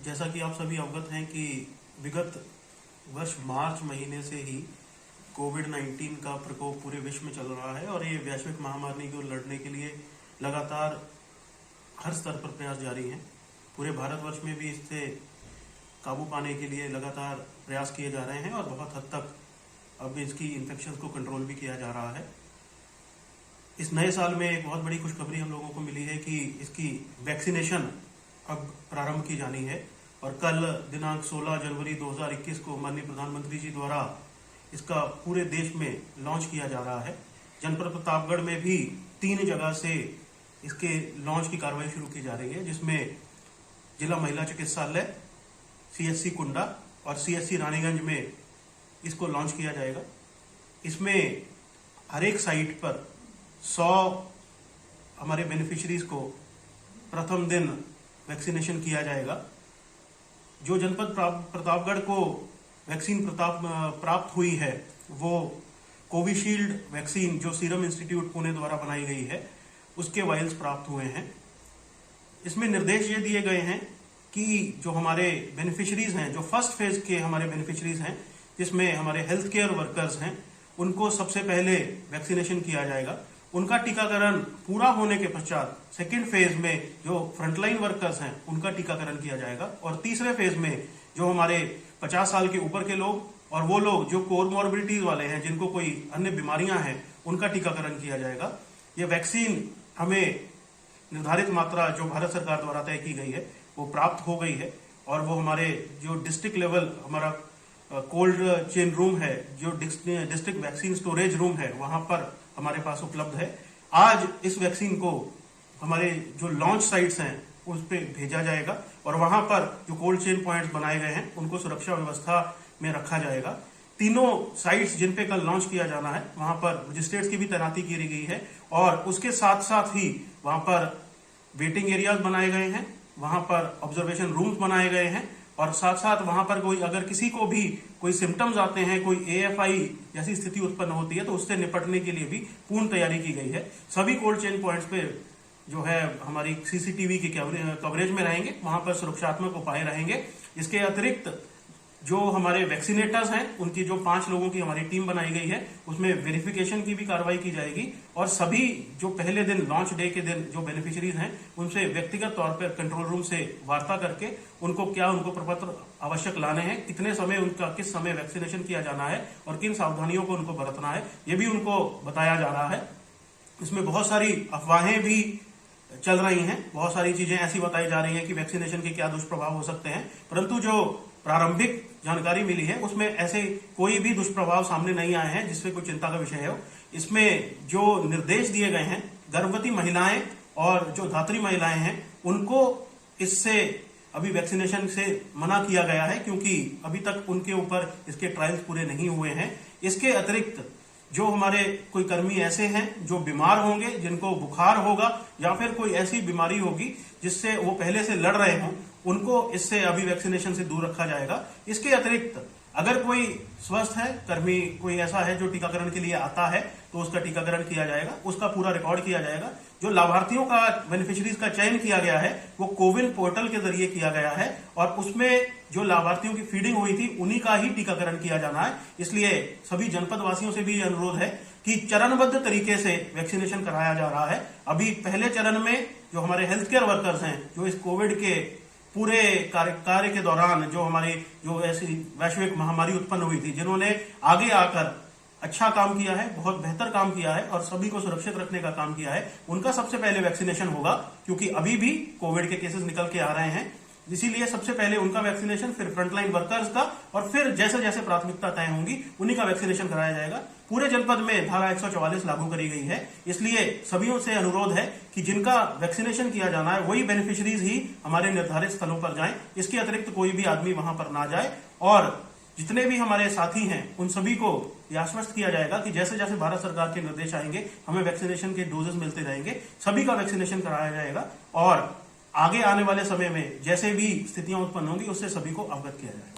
जैसा कि आप सभी अवगत हैं कि विगत वर्ष मार्च महीने से ही कोविड-19 का प्रकोप पूरे विश्व में चल रहा है और ये वैश्विक महामारी को लड़ने के लिए लगातार हर स्तर पर प्रयास जारी हैं। पूरे भारतवर्ष में भी इससे काबू पाने के लिए लगातार प्रयास किए जा रहे हैं और बहुत हद तक अब इसकी इन्फेक्शन को कंट्रोल भी किया जा रहा है। इस नए साल में एक बहुत बड़ी खुशखबरी हम लोगों को मिली है कि इसकी वैक्सीनेशन अब प्रारंभ की जानी है और कल दिनांक 16 जनवरी 2021 को माननीय प्रधानमंत्री जी द्वारा इसका पूरे देश में लॉन्च किया जा रहा है। जनपद प्रतापगढ़ में भी 3 जगह से इसके लॉन्च की कार्रवाई शुरू की जा रही है, जिसमें जिला महिला चिकित्सालय, CHC कुंडा और CHC रानीगंज में इसको लॉन्च किया जाएगा। इसमें हर एक साइट पर 100 हमारे बेनिफिशरीज को प्रथम दिन वैक्सीनेशन किया जाएगा। जो जनपद प्रतापगढ़ को वैक्सीन प्राप्त हुई है वो कोविशील्ड वैक्सीन जो सीरम इंस्टीट्यूट पुणे द्वारा बनाई गई है उसके वायल्स प्राप्त हुए हैं। इसमें निर्देश ये दिए गए हैं कि जो हमारे बेनिफिशरीज हैं, जो फर्स्ट फेज के हमारे बेनिफिशरीज हैं, जिसमें हमारे हेल्थ केयर वर्कर्स हैं, उनको सबसे पहले वैक्सीनेशन किया जाएगा। उनका टीकाकरण पूरा होने के पश्चात सेकेंड फेज में जो फ्रंटलाइन वर्कर्स हैं उनका टीकाकरण किया जाएगा और तीसरे फेज में जो हमारे 50 साल के ऊपर के लोग और वो लोग जो कोमॉर्बिडिटीज वाले हैं, जिनको कोई अन्य बीमारियां हैं, उनका टीकाकरण किया जाएगा। ये वैक्सीन हमें निर्धारित मात्रा जो भारत सरकार द्वारा तय की गई है वो प्राप्त हो गई है और वो हमारे जो डिस्ट्रिक्ट लेवल हमारा कोल्ड चेन रूम है, जो डिस्ट्रिक्ट वैक्सीन स्टोरेज रूम है, वहां पर हमारे पास उपलब्ध है। आज इस वैक्सीन को हमारे जो लॉन्च साइट्स हैं उस पे भेजा जाएगा और वहां पर जो कोल्ड चेन पॉइंट्स बनाए गए हैं उनको सुरक्षा व्यवस्था में रखा जाएगा। तीनों साइट्स जिन पे कल लॉन्च किया जाना है वहां पर मजिस्ट्रेट्स की भी तैनाती की गई है और उसके साथ साथ ही वहां पर वेटिंग एरियाज बनाए गए हैं, वहां पर ऑब्जर्वेशन रूम्स बनाए गए हैं और साथ साथ वहां पर कोई अगर किसी को भी कोई सिम्टम्स आते हैं, कोई AFI जैसी स्थिति उत्पन्न होती है तो उससे निपटने के लिए भी पूर्ण तैयारी की गई है। सभी कोल्ड चेन पॉइंट्स पे जो है हमारी CCTV की कवरेज में रहेंगे, वहां पर सुरक्षात्मक उपाय रहेंगे। इसके अतिरिक्त जो हमारे वैक्सीनेटर्स हैं उनकी जो 5 लोगों की हमारी टीम बनाई गई है उसमें वेरिफिकेशन की भी कार्रवाई की जाएगी और सभी जो पहले दिन लॉन्च डे के दिन जो बेनिफिशरीज हैं उनसे व्यक्तिगत तौर पर कंट्रोल रूम से वार्ता करके उनको प्रपत्र आवश्यक लाने हैं, कितने समय उनका किस समय वैक्सीनेशन किया जाना है और किन सावधानियों को उनको बरतना है, ये भी उनको बताया जा रहा है। इसमें बहुत सारी अफवाहें भी चल रही हैं, बहुत सारी चीजें ऐसी बताई जा रही हैं कि वैक्सीनेशन के क्या दुष्प्रभाव हो सकते हैं, परंतु जो प्रारंभिक जानकारी मिली है उसमें ऐसे कोई भी दुष्प्रभाव सामने नहीं आए हैं जिससे कोई चिंता का विषय हो। इसमें जो निर्देश दिए गए हैं, गर्भवती महिलाएं और जो धात्री महिलाएं हैं उनको इससे अभी वैक्सीनेशन से मना किया गया है क्योंकि अभी तक उनके ऊपर इसके ट्रायल्स पूरे नहीं हुए हैं। इसके अतिरिक्त जो हमारे कोई कर्मी ऐसे हैं जो बीमार होंगे, जिनको बुखार होगा या फिर कोई ऐसी बीमारी होगी जिससे वो पहले से लड़ रहे हों, उनको इससे अभी वैक्सीनेशन से दूर रखा जाएगा। इसके अतिरिक्त अगर कोई स्वस्थ है कर्मी, कोई ऐसा है जो टीकाकरण के लिए आता है तो उसका टीकाकरण किया जाएगा, उसका पूरा रिकॉर्ड किया जाएगा। जो लाभार्थियों का बेनिफिशरीज का चयन किया गया है वो कोविन पोर्टल के जरिए किया गया है और उसमें जो लाभार्थियों की फीडिंग हुई थी उन्हीं का ही टीकाकरण किया जाना है। इसलिए सभी जनपद वासियों से भी अनुरोध है कि चरणबद्ध तरीके से वैक्सीनेशन कराया जा रहा है। अभी पहले चरण में जो हमारे हेल्थ केयर वर्कर्स हैं, जो इस कोविड के पूरे कार्य के दौरान जो हमारी जो ऐसी वैश्विक महामारी उत्पन्न हुई थी, जिन्होंने आगे आकर अच्छा काम किया है, बहुत बेहतर काम किया है और सभी को सुरक्षित रखने का काम किया है, उनका सबसे पहले वैक्सीनेशन होगा क्योंकि अभी भी कोविड के केसेस निकल के आ रहे हैं। इसीलिए सबसे पहले उनका वैक्सीनेशन, फिर फ्रंटलाइन वर्कर्स का और फिर जैसे जैसे प्राथमिकता तय होंगी उन्हीं का वैक्सीनेशन कराया जाएगा। पूरे जनपद में धारा 144 लागू करी गई है, इसलिए सभी से अनुरोध है कि जिनका वैक्सीनेशन किया जाना है वही बेनिफिशरीज ही हमारे निर्धारित स्थलों पर जाएं। इसके अतिरिक्त कोई भी आदमी वहां पर ना जाए और जितने भी हमारे साथी हैं उन सभी को यह आश्वस्त किया जाएगा कि जैसे जैसे भारत सरकार के निर्देश आएंगे हमें वैक्सीनेशन के डोजेस मिलते रहेंगे, सभी का वैक्सीनेशन कराया जाएगा और आगे आने वाले समय में जैसे भी स्थितियां उत्पन्न होंगी उससे सभी को अवगत किया जाएगा।